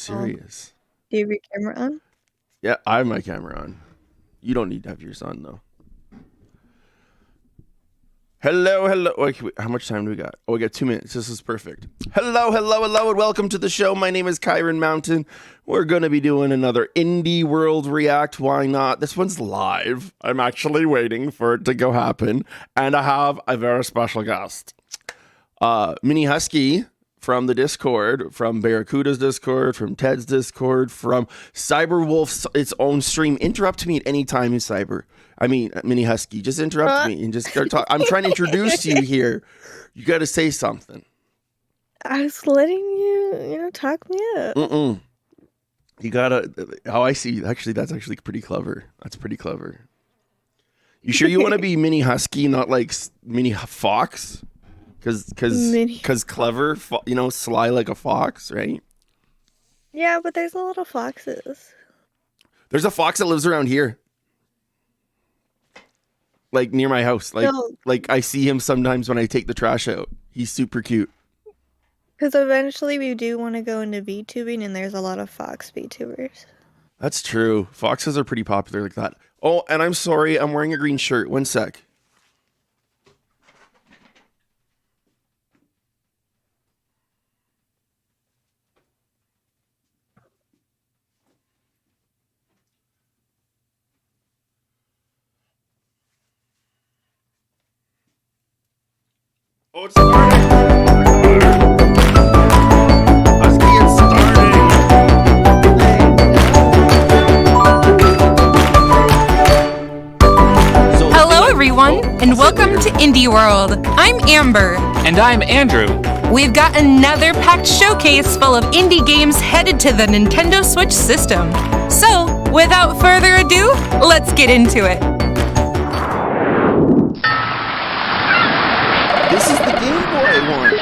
serious. Do you have your camera on? Yeah, I have my camera on. You don't need to have yours on, though. Hello. Wait, how much time do we got? Oh, we got 2 minutes. This is perfect. Hello, and welcome to the show. My name is Kyron Mountain. We're going to be doing another Indie World React. Why not? This one's live. I'm actually waiting for it to go happen. And I have a very special guest. Mini Husky from the Discord, from Barracuda's Discord, from Ted's Discord, from Cyberwolf's its own stream. Interrupt me at any time, Mini Husky. Just interrupt me and just start talking. I'm trying to introduce you here. You got to say something. I was letting you, talk me up. You gotta. How I see. Actually, that's actually pretty clever. That's pretty clever. You sure you want to be Mini Husky, not like Mini Fox? Because clever, sly like a fox, right? Yeah, but there's a lot of foxes. There's a fox that lives around here. Like near my house. Like I see him sometimes when I take the trash out. He's super cute. Because eventually we do want to go into VTubing, and there's a lot of fox VTubers. That's true. Foxes are pretty popular like that. Oh, and I'm sorry, I'm wearing a green shirt. 1 sec. Oh, it's starting! It's starting! Hello, everyone, and welcome to Indie World. I'm Amber. And I'm Andrew. We've got another packed showcase full of indie games headed to the Nintendo Switch system. So, without further ado, let's get into it. This is the Game Boy one.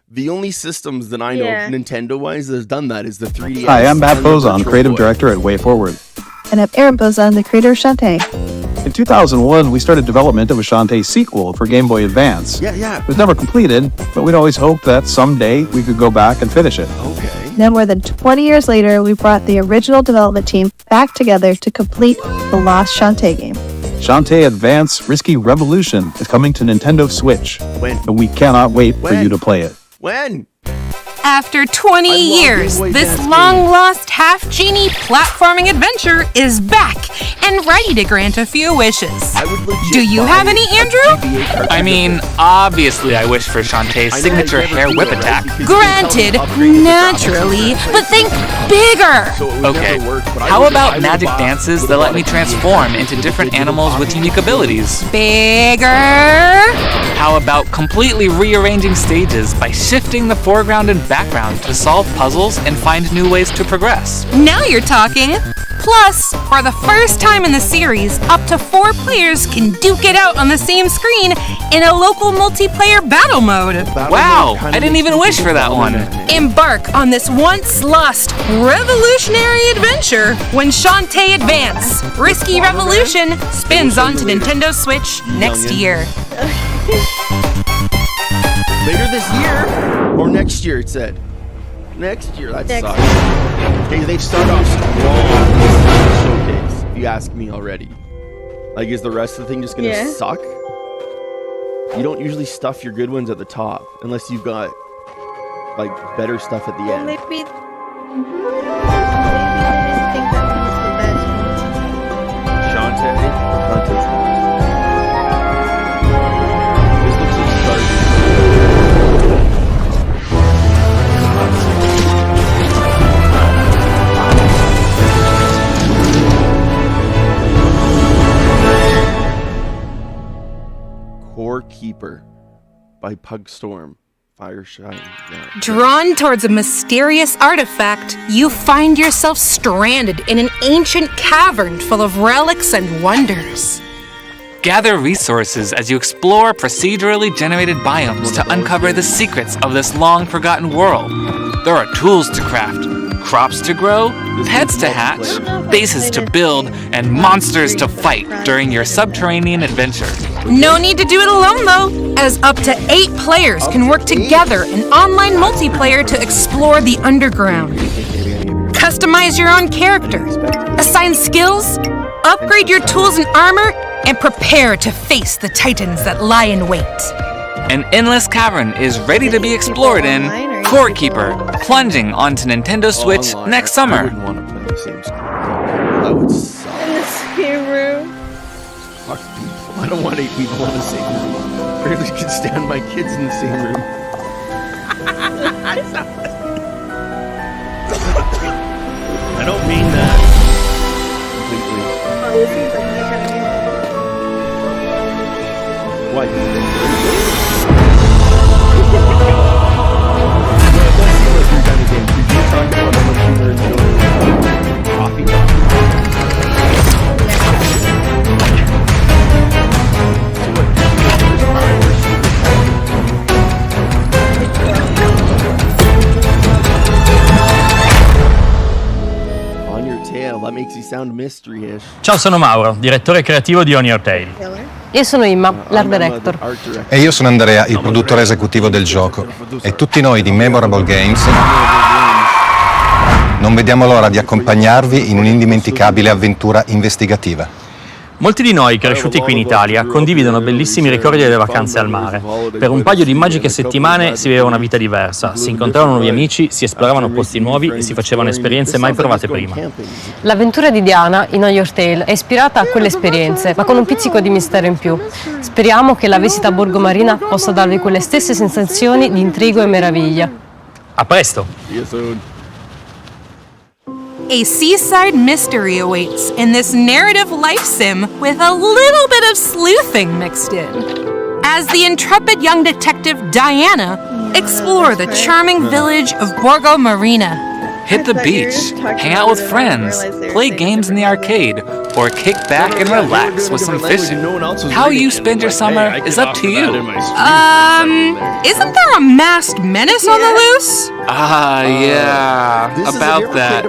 The only systems that I know Nintendo-wise that has done that is the 3DS. Hi, I'm Matt Bozon, Creative Director at WayForward. And I'm Aaron Bozon, the creator of Shantae. In 2001, we started development of a Shantae sequel for Game Boy Advance. Yeah. It was never completed, but we'd always hoped that someday we could go back and finish it. Okay. Now, more than 20 years later, we brought the original development team back together to complete the lost Shantae game. Shantae Advance Risky Revolution is coming to Nintendo Switch. When? And we cannot wait for you to play it. When? After 20 years, this long-lost half-genie platforming adventure is back and ready to grant a few wishes. Do you have any, Andrew? I mean, obviously I wish for Shantae's signature hair whip attack. Granted, naturally, but think bigger. Okay, how about magic dances that let me transform into different animals with unique abilities? Bigger. How about completely rearranging stages by shifting the foreground and background to solve puzzles and find new ways to progress? Now you're talking. Plus, for the first time in the series, up to 4 players can duke it out on the same screen in a local multiplayer battle mode. Wow, I didn't even wish for that one. Embark on this once-lost revolutionary adventure when Shantae Advance Risky Revolution spins onto Nintendo Switch next year. Later this year or next year, it said. Next year, that sucks. Okay, they start off strong this showcase, if you ask me already. Like, is the rest of the thing just gonna suck? You don't usually stuff your good ones at the top unless you've got like better stuff at the end. Maybe they didn't think that was the best. Shantae. This looks like Stardew. Core Keeper by Pugstorm. Fire shine. Yeah. Drawn towards a mysterious artifact, you find yourself stranded in an ancient cavern full of relics and wonders. Gather resources as you explore procedurally generated biomes to uncover the secrets of this long-forgotten world. There are tools to craft, crops to grow, pets to hatch, bases to build, and monsters to fight during your subterranean adventure. No need to do it alone, though, as up to 8 players can work together in online multiplayer to explore the underground. Customize your own character, assign skills, upgrade your tools and armor, and prepare to face the titans that lie in wait. An endless cavern is ready to be explored in Core Keeper, plunging onto Nintendo Switch next I summer. wouldn't want to play the same squad. That would suck. In the same room. Fuck people. I don't want 8 people in the same room. I barely can stand my kids in the same room. I don't mean that completely. Oh, this seems like my kind of game. Why? On your tail, that makes you sound mystery-ish. Ciao, sono Mauro, direttore creativo di On Your Tail. Killer. Io sono Imma, l'art I'm the director. art director. E io sono Andrea, il produttore esecutivo del gioco. E tutti noi di Memorable Games non vediamo l'ora di accompagnarvi in un'indimenticabile avventura investigativa. Molti di noi cresciuti qui in Italia condividono bellissimi ricordi delle vacanze al mare. Per un paio di magiche settimane si viveva una vita diversa, si incontravano nuovi amici, si esploravano posti nuovi e si facevano esperienze mai provate prima. L'avventura di Diana in On Your Tail è ispirata a quelle esperienze, ma con un pizzico di mistero in più. Speriamo che la visita a Borgo Marina possa darvi quelle stesse sensazioni di intrigo e meraviglia. A presto! A seaside mystery awaits in this narrative life sim with a little bit of sleuthing mixed in. As the intrepid young detective Diana explore the charming village of Borgo Marina. Hit the beach, hang out with friends, play games in the arcade, or kick back and relax with some fishing. How you spend your summer is up to you. Isn't there a masked menace on the loose? Yeah, about that.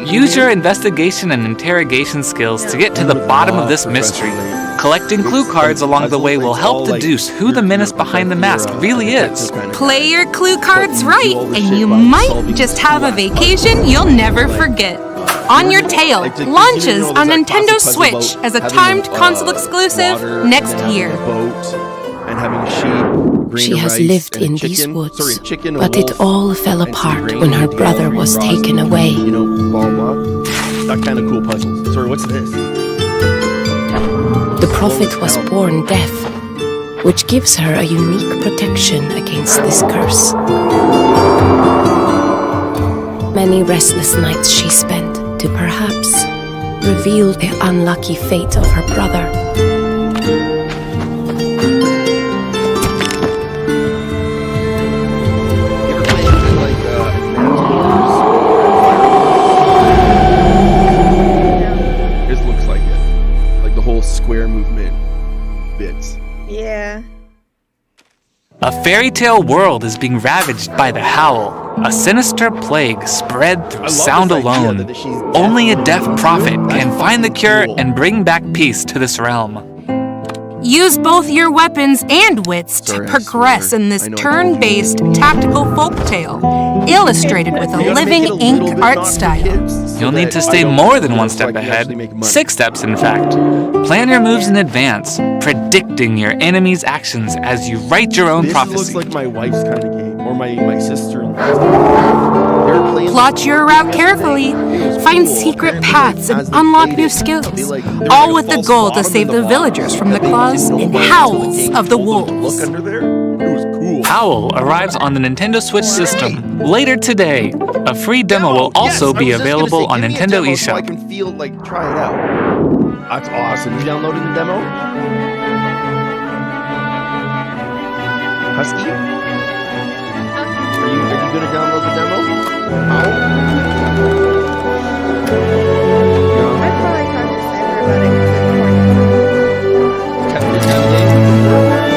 Use your investigation and interrogation skills to get to the bottom of this mystery. Collecting clue cards along the way will help deduce who the menace behind the mask really is. Play your clue cards right, and you might just have a vacation you'll never forget. On Your Tail launches on Nintendo Switch as a timed console exclusive next year. She has lived in these woods, but it all fell apart when her brother was taken away. You know, blah, blah. That kind of cool puzzles. Sorry, what's this? The prophet was born deaf, which gives her a unique protection against this curse. Many restless nights she spent to perhaps reveal the unlucky fate of her brother. Square movement bits. Yeah. A fairy tale world is being ravaged by the Howl, a sinister plague spread through sound alone. Only a deaf prophet can find the cure and bring back peace to this realm. Use both your weapons and wits to progress in this turn-based tactical folktale, illustrated with a living ink art style. You'll need to stay more than one step ahead, 6 steps in fact. Plan your moves in advance, predicting your enemy's actions as you write your own prophecy. This looks like my wife's kind of game, or my sister-in-law's. Plot your route carefully, find secret paths and unlock new skills, all with the goal to save the villagers from the claws and howls of the wolves. Howl arrives on the Nintendo Switch system later today. A free demo will also be available on Nintendo eShop. So I can try it out. That's awesome. You downloaded the demo? Husky? you gonna download the demo? How? I'd probably talk to Cyber about it because Kept your download?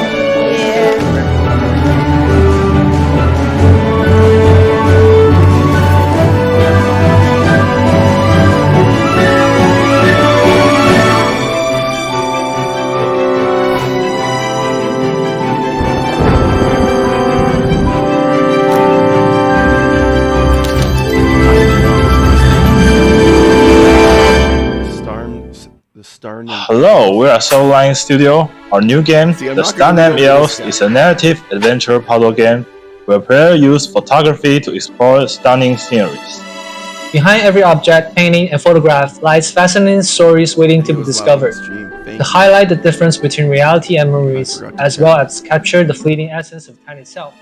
Hello, we are Soul Lion Studio. Our new game, See, I'm The not Star gonna Named be able to EOS, do this is a narrative adventure puzzle game where players use photography to explore stunning sceneries. Behind every object, painting, and photograph lies fascinating stories waiting to be discovered. To highlight the difference between reality and memories, as well as capture the fleeting essence of time itself,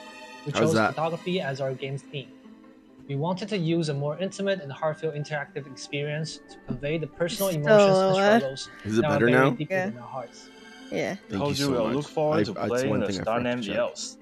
we chose photography as our game's theme. We wanted to use a more intimate and heartfelt interactive experience to convey the personal emotions and struggles that are buried deep within our hearts. Yeah. Told you we'll look forward to playing The Star Named EOS.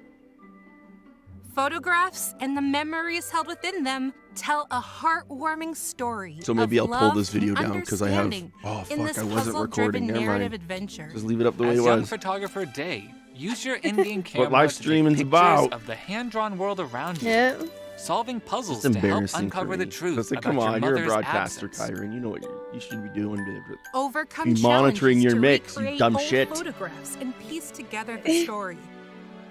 Photographs and the memories held within them tell a heartwarming story. So maybe of I'll pull love this video and down because I have. Oh in fuck! this I wasn't recording. puzzle-driven Never narrative mind. adventure. Just leave it up the way As it young was. photographer Day, use your in-game camera live to take streaming's pictures about. of the hand-drawn world around you. Yeah. Solving puzzles It's to help embarrassing uncover for the me. truth It's like, about come on, your you're a mother's broadcaster, absence. Kyron. You know what you should be doing. Overcome Be monitoring challenges your to mix, you recreate dumb old shit. photographs and piece together the story.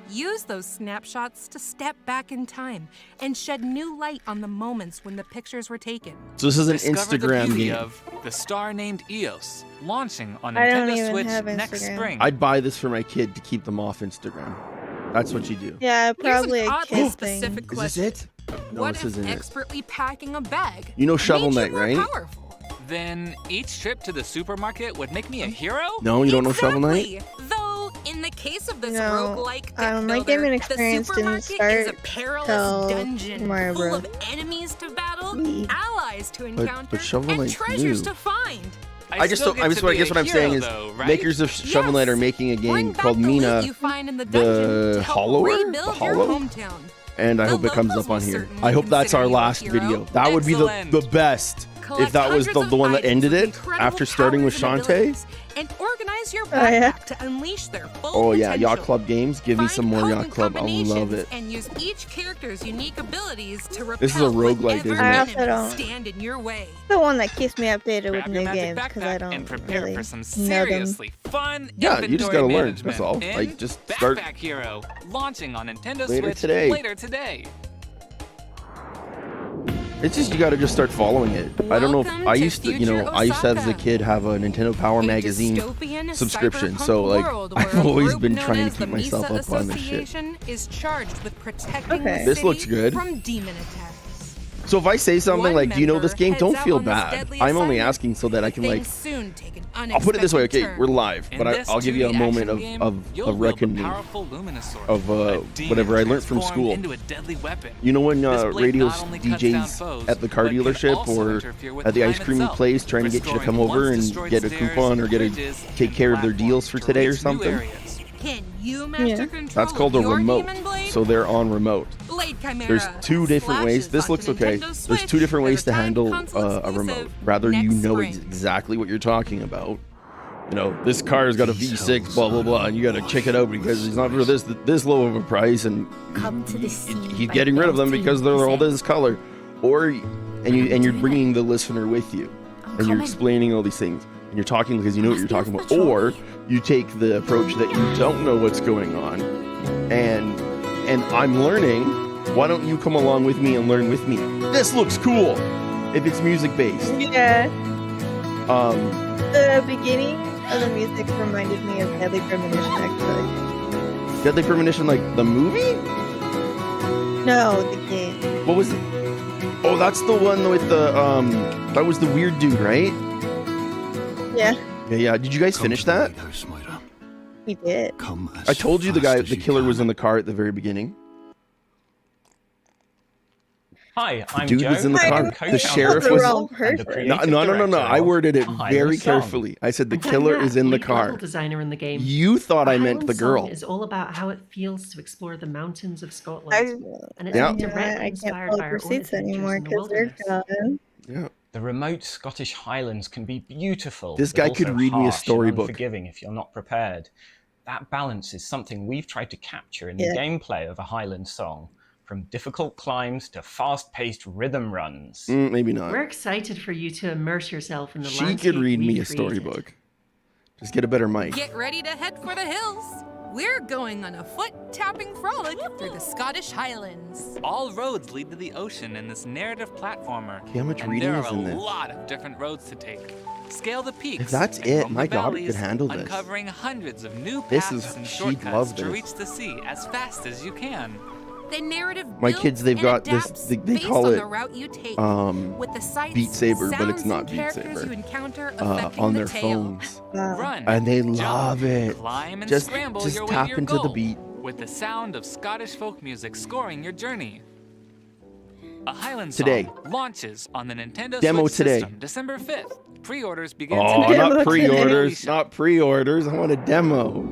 Use those snapshots to step back in time and shed new light on the moments when the pictures were taken. So this is an Discover the Instagram beauty game. of The Star Named EOS, launching on I don't Nintendo even Switch have next Instagram. spring. I'd buy this for my kid to keep them off Instagram. That's what you do. Yeah, probably Here's a an kid oddly thing. specific Is this question. it? No, What this if isn't it. expertly packing a bag You know Shovel made Knight, you more right? powerful? Then each trip to the supermarket would make me a hero? No, you don't know Shovel Knight? Exactly. Though, in the case of this No, roguelike my builder, gaming the experience didn't supermarket start is a perilous till dungeon Mario full Bros. of enemies to battle, Me. allies to encounter, but Shovel and Knight's treasures new. to find. I guess what I'm saying is makers of Shovel Knight are making a game called Mina You find in the the dungeon to help Hollower? rebuild The your Hollow? hometown. And I The hope it comes locals up on will here. certainly I hope that's our consider you a last hero. video. That would be the Excellent. best if that was the one that ended it after starting with Shantae. And organize your yeah. backpack to unleash their full Oh yeah, potential. Yacht Club games. Give me Find some more potent Yacht Club. I love combinations it. And use each character's unique abilities to repel This is a roguelike, whatever isn't it? I also enemy don't- stand in your way. The one that keeps me updated with Grab new your magic games because I backpack don't and prepare really for some know them. seriously fun Yeah, you just gotta inventory learn. management That's all. in Like, just start Backpack Hero, launching on Nintendo later Switch today. later today. It's just you got to just start following it. I don't know if Welcome I to used to, future I used to as a Osaka. kid have a Nintendo Power A magazine dystopian subscription. cyberpunk So like world I've where a always group been known trying as to keep the myself Misa up on this shit. Association is charged with protecting Okay. the This city looks good. from demon attacks. So if I say something One like, "Do you know this member game?" Don't heads feel out on this bad. deadly I'm only assignment. asking so that I can like. Things soon take an I'll put it this way. Okay, unexpected we're turn. live, In but this I'll give you a 2D moment action game, of you'll wield a reckoning powerful Luminosaur, of a demon whatever I learned from transformed school. into a deadly weapon. You know when This blade radio not only cuts down DJs foes, at the car but can dealership also or interfere with at the time ice cream itself, place trying to get you to come restoring over once and destroyed get a stairs, coupon or get a bridges, take and care of their platforms deals for to today or reach new something? areas. Can you master control That's called a of your remote. demon blade? So they're on remote. Blade Chimera There's two different ways. slashes This looks onto okay. Nintendo There's Switch two different ways as to a timed handle console a exclusive remote. Rather you next know spring. exactly what you're talking about. You know, this car's got a V6, blah blah blah, and you got to check it out because it's not for this low of a price, and he's getting rid of them because they're all this color, or you're bringing the listener with you, and you're explaining all these things, and you're talking because you know what you're talking about, or you take the approach that you don't know what's going on, and I'm learning. Why don't you come along with me and learn with me? This looks cool. If it's music based. Yeah. The beginning of the music reminded me of Deadly Premonition, actually. Deadly Premonition, like the movie? No, the game. What was it? Oh, that's the one with the that was the weird dude, right? Yeah, Yeah. Did you guys finish that? we did. I told you the killer was in the car at the very beginning. Hi, I'm Dude Joe. was in the I'm car. co-founder The sheriff of was. wrong and the person. creative No. director I of worded it Highland very Song. carefully. I said the In fact, killer yeah, is in the lead level car. designer in the game. You thought I meant Highland the girl. Song is all about how it feels to explore the mountains of Scotland, and it's Yeah. directly I can't inspired pull by up our own receipts adventures anymore in the because they're wilderness. gone. Yeah. The remote Scottish Highlands can be beautiful. This but guy could also read me a harsh and storybook. unforgiving if you're not prepared. That balance is something we've tried to capture in Yeah. the gameplay of a Highland Song, from difficult climbs to fast-paced rhythm runs. Maybe not. We're excited for you to immerse yourself in the She landscape could read me we've a created. storybook. Just get a better mic. Get ready to head for the hills. We're going on a foot-tapping frolic through the Scottish Highlands. All roads lead to the ocean in this narrative platformer. how much and reading there is are in a this? lot of different roads to take. Scale the peaks. If that's and it, roam my the daughter could valleys, handle this. uncovering hundreds of new This paths is- and she'd shortcuts love to this. reach the sea as fast as you can. The narrative My builds kids, they've and got this. adapts They based call on it the route you take, with the sights, Beat Saber, but it's sounds, not and Beat characters Saber. you encounter affecting On the their tale. phones, Run, and they jump, love it. Climb and Just scramble your way tap to your into goal, the beat. with the sound of Scottish folk music scoring your journey. A Highland Today. Song launches on the Nintendo Demo Switch today. system December 5th. Pre-orders begin Oh, today. not pre-orders, not pre-orders. I want a demo.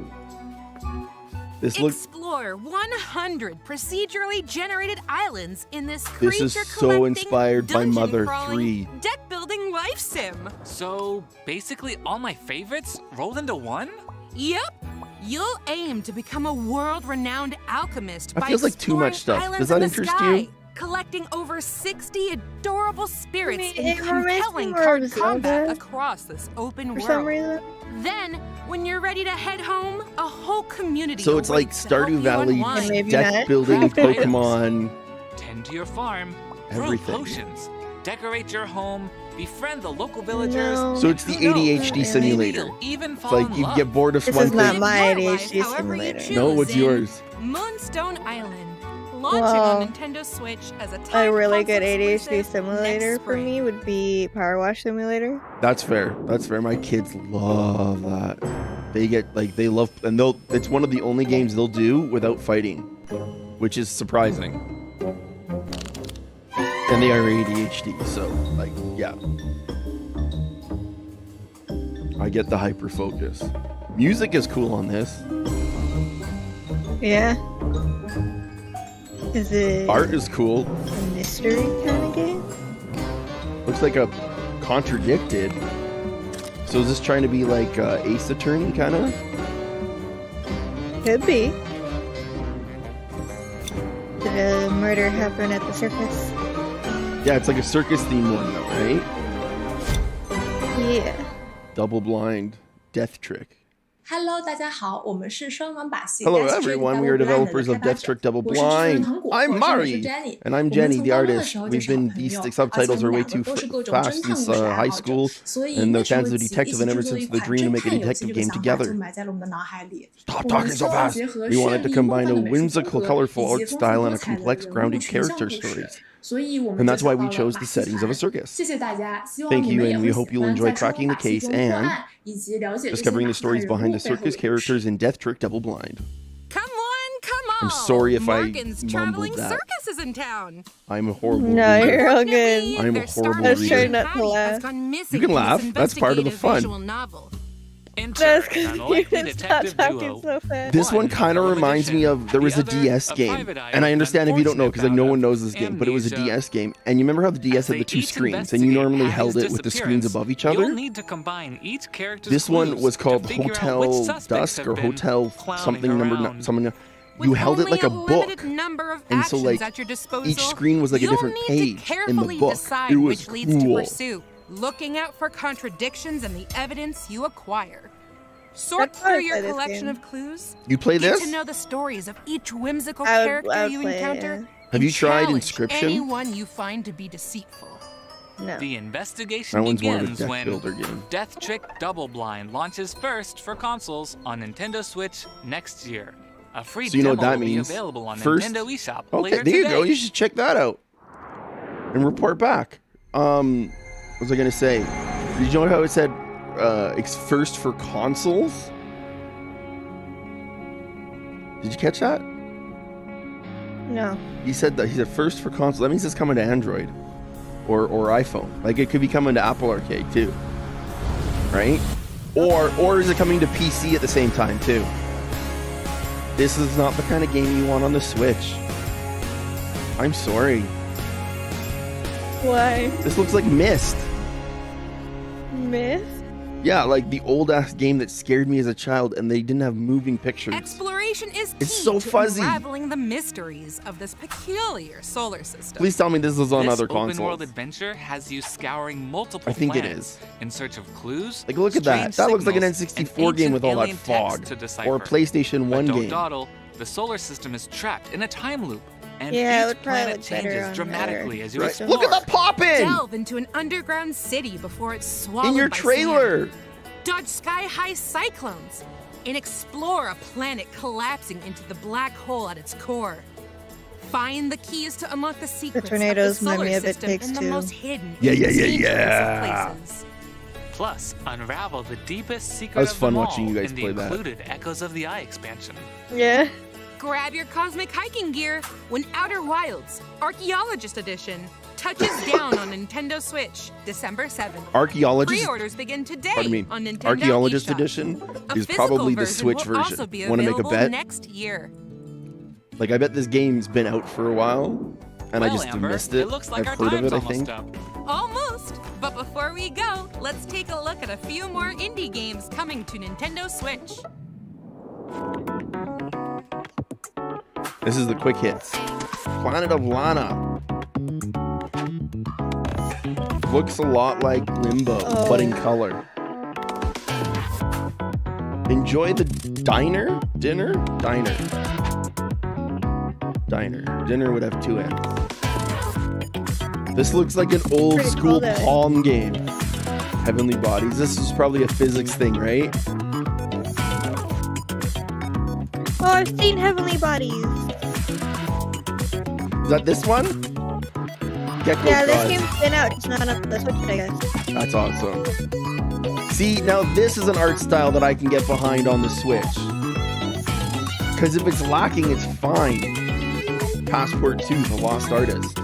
This looks. Explore 100 procedurally generated islands in this This is creature so collecting, inspired by dungeon Mother crawling, 3. deck building life sim. So basically all my favorites rolled into one? Yep. You'll aim to become a world-renowned alchemist That by feels like too exploring much stuff. islands Does that in the interest sky, you? collecting over 60 adorable spirits mean, in it reminds me compelling more card of combat Zelda across this open for world. some reason. Then, when you're ready to head home, a whole community So it's like awaits to help Stardew you Valley unwind. Maybe deck not. building, Craft items. Pokemon. Tend to your farm, brew Everything. potions, decorate your home, befriend the local villagers. No. So it's the Who knows? ADHD Maybe simulator. you'll even It's fall like in you love. get bored of This one is not thing. my Live your life ADHD however you simulator. choose No, what's in yours? Moonstone Island. Launching Well, on Nintendo Switch as a A timed really good console ADHD exclusive simulator next for spring. me would be Power Wash Simulator. That's fair. That's fair. My kids love that. They get like they love, and they'll. It's one of the only games they'll do without fighting, which is surprising. And they are ADHD, so like, yeah. I get the hyper focus. Music is cool on this. Yeah. Is it Art is cool. a mystery kind of game? Looks like a contradicted. So is this trying to be like Ace Attorney kind of? Could be. Did a murder happen at the circus? Yeah, it's like a circus theme one though, right? Yeah. Double blind, death trick. Hello，大家好，我们是双网把戏 Hello Death Trick everyone, we are Double Blind 的 developers of 开发者 Death Trick Double 我是制作人 Blind. 糖果， I'm 我真的是 Mari, Jenny。 and I'm 我们 Jenny, 从 the 高中的 artist. 时候就 We've 是好 been 朋 these 友， subtitles 而且 are 我 way 们两 too 个都是各种 fast 侦探 since 故事爱 high 好者， school, 所以 and 为 the 什么 fans of 集 Detective, 一 and 起 ever 制作一 since the 款 dream to 侦 make a 探游戏 detective 这个 game 想法就 together. 埋在了我们的脑海里。 Stop 我们 talking 希 so 望 fast. 结合 We 绚 wanted to 丽 combine 梦 a 幻的美术 whimsical, 风格 colorful 以及 art 丰富 style 多 and a 彩的 complex, 人物 grounded 群像 character 故事。 stories. 所以我们 And 就 that's 找 why 到 we 了 chose 马 the 戏 settings of a 团。 circus. 谢谢大家，希望 Thank 你 you, 们也 and 会 we 喜 hope you'll 欢 enjoy 在双 cracking 网 the 把戏 case 中破 and 案，以及了解这些 discovering the 可怕 stories 人 behind 物 the 背后 circus 的故事。 characters in Death Trick Double Blind. Come I'm on! sorry if I Morgan's Traveling mumbled that. Circus is in town. I'm a horrible No, reader. you're all good. I'm a Their star horrible I was trying reader. not to Patty laugh. has gone missing You can in laugh. this That's part of the investigative fun. visual novel. Enter That's an because you unlikely would stop detective talking duo. so fast. This one One, kind of a reminds me of there was the a other, DS a game, private eye and I with understand if you don't know because like no unfortunate one knows bout this of game, but it was a amnesia. DS game, and you remember how the DS As had they the two each screens, and you normally investigate held Patty's it with the screens disappearance, above each You'll other. need to combine each character's This one clues was to called figure out Hotel which suspects Dusk have or been Hotel clowning something number around. someone. You With held it only like a limited book, number of and so actions like at your disposal, each screen was like a you'll different need to page in the carefully book. decide It was which leads to cool. pursue, looking out for contradictions in the evidence you acquire. Sort That's how I through your play this collection game. of clues. You play Get this? to know the stories of each whimsical I would character you play it, encounter. yeah. Have you and tried challenge Inscription? Anyone you find to be deceitful. No. The investigation That one's more of a begins deck when builder game. Death Trick Double Blind launches first for consoles on Nintendo Switch next year. A free So you know what demo that will be means. available on First, Nintendo eShop okay, later there you today. go. You should check that out and report back. What was I gonna say? Did you know how it said it's first for consoles? Did you catch that? No. He said that he's a first for console. That means it's coming to Android or iPhone. Like it could be coming to Apple Arcade too, right? Or is it coming to PC at the same time too? This is not the kind of game you want on the Switch. I'm sorry. Why? This looks like Myst. Myth? Yeah, like the old ass game that scared me as a child, and they didn't have moving pictures. Exploration is key It's so to fuzzy. unraveling the mysteries of this peculiar solar system. Please tell me this is on This other open consoles. world adventure has you scouring multiple I think it planets in search of clues. Like, look at that. strange That looks like an signals, N64 and game with all that ancient alien fog. text to decipher. Or a PlayStation 1 but don't game. dawdle, the solar system is trapped in a time loop, and Yeah, it each would probably planet look better changes on dramatically other as you Right. explore. Look at that poppin'! Delve into an underground city before it's swallowed In your by trailer! sand. Dodge sky-high cyclones and explore a planet collapsing into the black hole at its core. Find the keys to unlock the secrets tornadoes of the solar remind me of It system Takes in the Two. most hidden, Yeah. dangerous of places. Plus, unravel the deepest secret That was of fun them watching all you guys in the play that. included Echoes of the Eye expansion. Yeah. Grab your cosmic hiking gear when Outer Wilds Archaeologist Edition touches down on Nintendo Switch December 7th. Archaeologist. Pre-orders begin today Pardon me. on Nintendo Archaeologist eShop. Edition A is physical probably the version Switch will version. also be Want to make a available bet? next year. Like, I bet this game's been out for a while, and I Well, just Amber, missed it. it looks like I've our heard of it, time's I almost think. up. Almost. But before we go, let's take a look at a few more indie games coming to Nintendo Switch. This is the quick hits. Planet of Lana. Looks a lot like Limbo, but in color. Enjoy the Dinner? Dinner would have two N's. This looks like an old Pretty school cool, though. Palm game. Heavenly Bodies. This is probably a physics thing, right? Oh, I've seen Heavenly Bodies. Is that this one? Gecko Yeah, this Gods. game's been out. It's not on the Switch, I guess. That's awesome. See, now this is an art style that I can get behind on the Switch. Because if it's lacking, it's fine. Passport 2, The Lost Artist.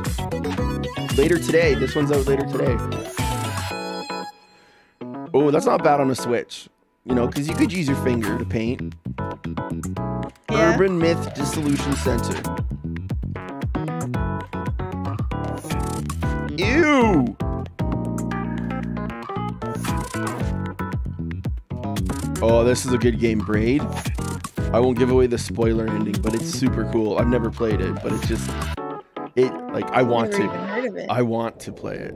Later today. This one's out later today. Oh, that's not bad on a Switch. You know, because you could use your finger to paint. Yeah. Urban Myth Dissolution Center. Ew! Oh, this is a good game, Braid. I won't give away the spoiler ending, but it's super cool. I've never played it, but it's just... I want Never to. even heard of it. I want to play it.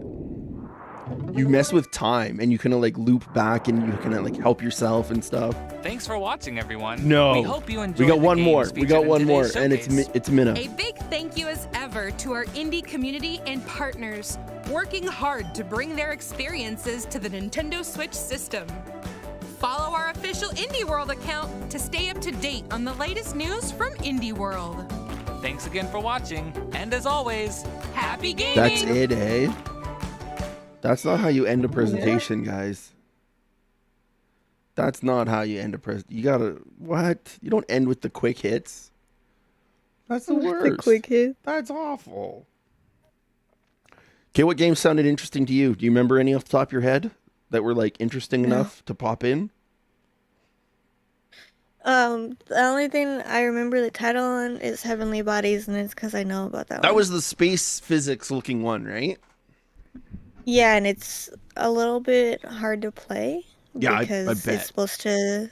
You mess with time, and you kind of like loop back, and you kind of like help yourself and stuff. Thanks for watching, everyone. No. We hope you enjoyed We got the one more. games We featured got in one more, today's and it's showcase. Minna. A big thank you as ever to our indie community and partners working hard to bring their experiences to the Nintendo Switch system. Follow our official Indie World account to stay up to date on the latest news from Indie World. Thanks again for watching, and as always, happy gaming! That's it, eh? That's not how you end a presentation, guys. That's not how you end a presentation. You gotta... What? You don't end with the quick hits? That's the worst. The quick hit. That's awful. Okay, what games sounded interesting to you? Do you remember any off the top of your head that were like interesting enough to pop in? The only thing I remember the title on is Heavenly Bodies, and it's because I know about that one. That was the space physics looking one, right? Yeah, and it's a little bit hard to play. Yeah, I because bet. it's supposed to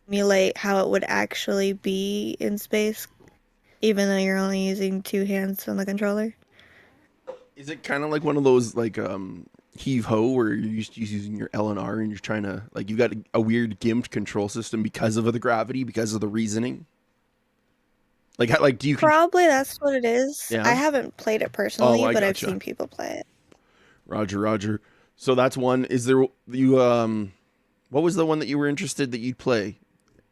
simulate how it would actually be in space, even though you're only using two hands on the controller. Is it kind of like one of those like heave ho where you're using your L and R and you're trying to like you got a weird gimped control system because of the gravity, because of the reasoning? Like do you Probably that's what it is. Yeah? I haven't played it personally, I but I've gotcha. seen people play it. Roger. So that's one. Is there you what was the one that you were interested that you'd play?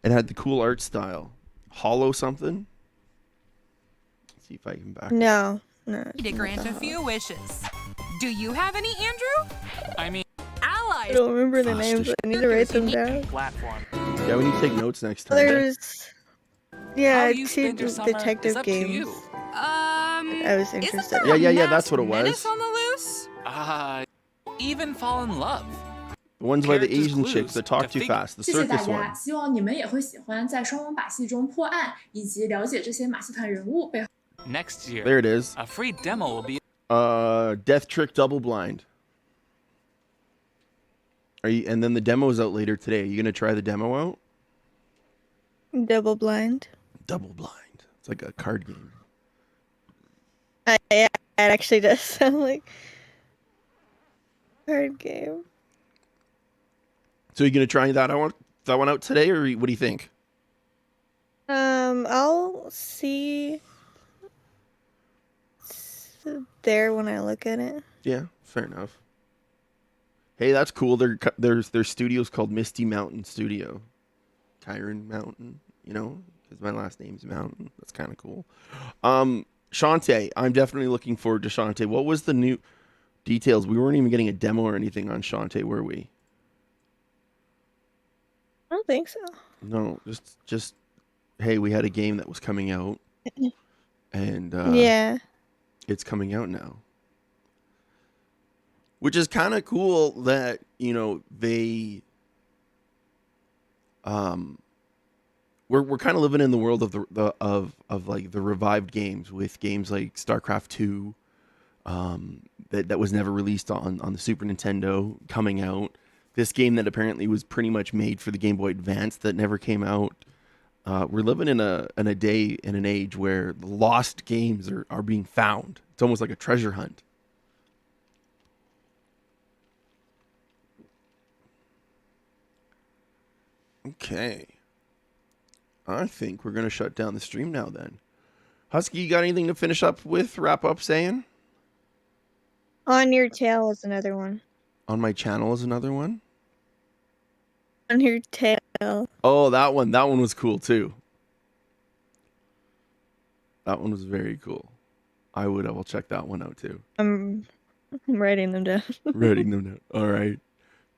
It had the cool art style. Hollow something? Let's see if I can back. No. To grant a few wishes. Do you have any, Andrew? I mean, I Allies. don't remember the names. I need to write them down. platform. Yeah, we need to take notes next time. There's How yeah, you two spend your summer detective is up to games. you. I was interested. Yeah, that's what it Menace was. on the loose? Even fall in love. The ones by the Characters' Asian clues chicks that talk to too fast. The 谢谢大 circus 家， one. 希望你们也会喜欢在双网把戏中破案，以及了解这些马戏团人物背后。 Next year, There it is. a free demo will be. Death Trick Double Blind. And then the demo's out later today. Are you gonna try the demo out? Double blind. Double Blind. It's like a card game. Yeah, it actually does sound like a card game. So you're gonna try that one out today, or what do you think? I'll see there when I look at it. Yeah, fair enough. Hey, that's cool. Their studio's called Misty Mountain Studio. Kyron Mountain, you know, because my last name's Mountain. That's kind of cool. Shantae, I'm definitely looking forward to Shantae. What was the new details? We weren't even getting a demo or anything on Shantae, were we? I don't think so. No, just hey, we had a game that was coming out, and Yeah. it's coming out now, which is kind of cool that, you know, they we're kind of living in the world of of like the revived games, with games like StarCraft 2 that was never released on the Super Nintendo coming out. This game that apparently was pretty much made for the Game Boy Advance that never came out. We're living in a day, in an age where the lost games are being found. It's almost like a treasure hunt. Okay. I think we're going to shut down the stream now then. Husky, you got anything to finish up with, wrap up saying? On Your Tail is another one. On My Channel is another one? On Your Tail. Oh, that one. That one was cool too. That one was very cool. I will check that one out too. I'm writing them down. Writing them down. All right.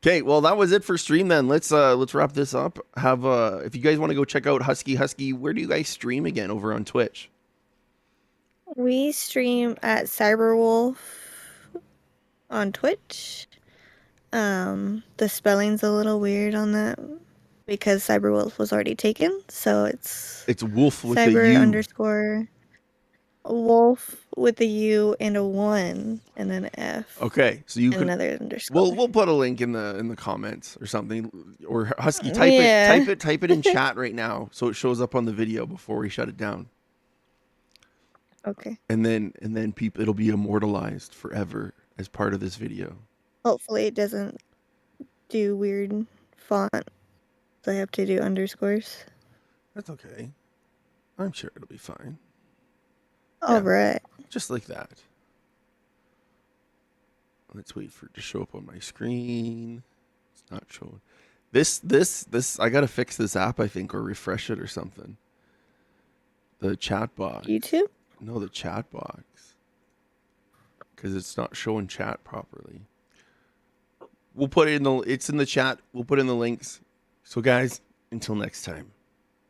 Okay, well that was it for stream then. Let's wrap this up. Have if you guys want to go check out Husky, where do you guys stream again? Over on Twitch? We stream at Cyberwolf on Twitch. The spelling's a little weird on that because Cyberwolf was already taken, so it's Wolf with Cyber a U. underscore Wolf with a U and a 1 and then an F. Okay, so you and can another underscore. we'll put a link in the comments or something, or Husky type it in chat right now so it shows up on the video before we shut it down. Okay. And then people, it'll be immortalized forever as part of this video. Hopefully it doesn't do weird font. So I have to do underscores. That's okay. I'm sure it'll be fine. All right. Just like that. Let's wait for it to show up on my screen. It's not showing. This I gotta fix this app, I think, or refresh it or something. The chat box. YouTube? No, the chat box. Because it's not showing chat properly. We'll put it it's in the chat. We'll put in the links. So guys, until next time.